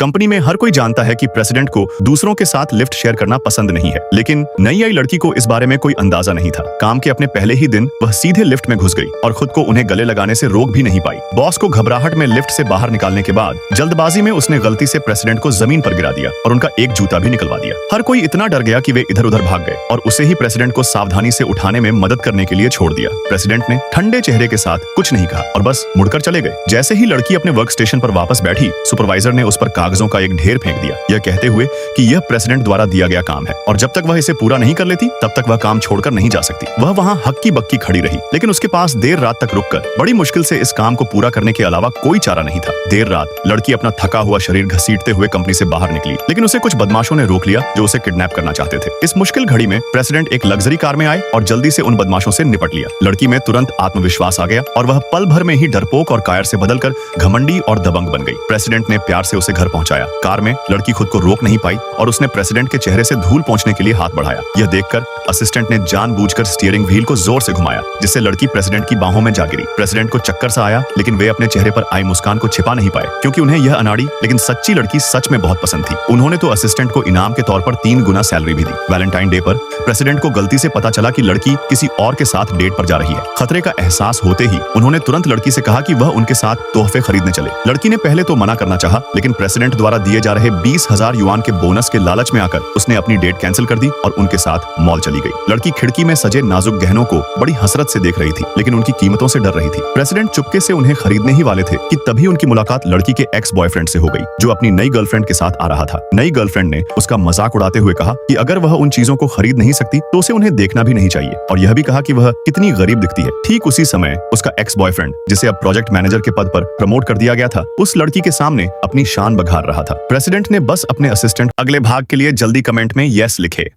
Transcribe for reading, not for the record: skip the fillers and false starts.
Company में हर कोई जानता है कि प्रेसिडेंट को दूसरों के साथ लिफ्ट शेयर करना पसंद नहीं है, लेकिन नई आई लड़की को इस बारे में कोई अंदाजा नहीं था। काम के अपने पहले ही दिन वह सीधे लिफ्ट में घुस गई और खुद को उन्हें गले लगाने से रोक भी नहीं पाई। बॉस को घबराहट में लिफ्ट से बाहर निकालने के बाद जल्दबाजी में उसने गलती से प्रेसिडेंट को जमीन पर गिरा दिया और उनका एक जूता भी निकलवा दिया। हर कोई इतना डर गया कि वे इधर उधर भाग गए और उसे ही प्रेसिडेंट को सावधानी से उठाने में मदद करने के लिए छोड़ दिया। प्रेसिडेंट ने ठंडे चेहरे के साथ कुछ नहीं कहा और बस मुड़कर चले गए। जैसे ही लड़की अपने वर्क स्टेशन पर वापस बैठी, सुपरवाइजर ने उस पर कागजों का एक ढेर फेंक दिया, यह कहते हुए कि यह प्रेसिडेंट द्वारा दिया गया काम है और जब तक वह इसे पूरा नहीं कर लेती तब तक वह काम छोड़कर नहीं जा सकती। वह वहां हक्की बक्की खड़ी रही, लेकिन उसके पास देर रात तक रुककर बड़ी मुश्किल से इस काम को पूरा करने के अलावा कोई चारा नहीं था। देर रात लड़की अपना थका हुआ शरीर घसीटते हुए कंपनी से बाहर निकली, लेकिन उसे कुछ बदमाशों ने रोक लिया जो उसे किडनैप करना चाहते थे। इस मुश्किल घड़ी में प्रेसिडेंट एक लग्जरी कार में आए और जल्दी से उन बदमाशों से निपट लिया। लड़की में तुरंत आत्मविश्वास आ गया और वह पल भर में ही डरपोक और कायर से बदलकर घमंडी और दबंग बन गई। प्रेसिडेंट ने प्यार से उसे घर पहुंचाया। कार में लड़की खुद को रोक नहीं पाई और उसने प्रेसिडेंट के चेहरे से धूल पोंछने के लिए हाथ बढ़ाया। यह देखकर असिस्टेंट ने जानबूझकर स्टीयरिंग व्हील को जोर से घुमाया, जिससे लड़की प्रेसिडेंट की बाहों में जा गिरी। प्रेसिडेंट को चक्कर सा आया, लेकिन वे अपने चेहरे पर आई मुस्कान को छिपा नहीं पाए, क्योंकि उन्हें यह अनाड़ी लेकिन सच्ची लड़की सच में बहुत पसंद थी। उन्होंने तो असिस्टेंट को इनाम के तौर पर 3 गुना सैलरी भी दी। वैलेंटाइन डे पर प्रेसिडेंट को गलती से पता चला कि लड़की किसी और के साथ डेट पर जा रही है। खतरे का एहसास होते ही उन्होंने तुरंत लड़की से कहा कि वह उनके साथ तोहफे खरीदने चले। लड़की ने पहले तो मना करना चाहा, लेकिन प्रेसिडेंट द्वारा दिए जा रहे 20,000 युआन के बोनस के लालच में आकर उसने अपनी डेट कैंसिल कर दी और उनके साथ मॉल चली गई। लड़की खिड़की में सजे नाजुक गहनों को बड़ी हसरत से देख रही थी, लेकिन उनकी कीमतों से डर रही थी। प्रेसिडेंट चुपके से उन्हें खरीदने ही वाले थे कि तभी उनकी मुलाकात लड़की के एक्स बॉयफ्रेंड से हो गई, जो अपनी नई गर्लफ्रेंड के साथ आ रहा था। नई गर्लफ्रेंड ने उसका मजाक उड़ाते हुए कहा कि अगर वह उन चीजों को खरीद नहीं सकती तो उसे उन्हें देखना भी नहीं चाहिए, और यह भी कहा कि वह कितनी गरीब दिखती है। ठीक उसी समय उसका एक्स बॉयफ्रेंड, जिसे अब प्रोजेक्ट मैनेजर के पद पर प्रमोट कर दिया गया था, उस लड़की के सामने अपनी शान बघार रहा था। प्रेसिडेंट ने बस अपने असिस्टेंट अगले भाग के लिए जल्दी कमेंट में यस लिखे।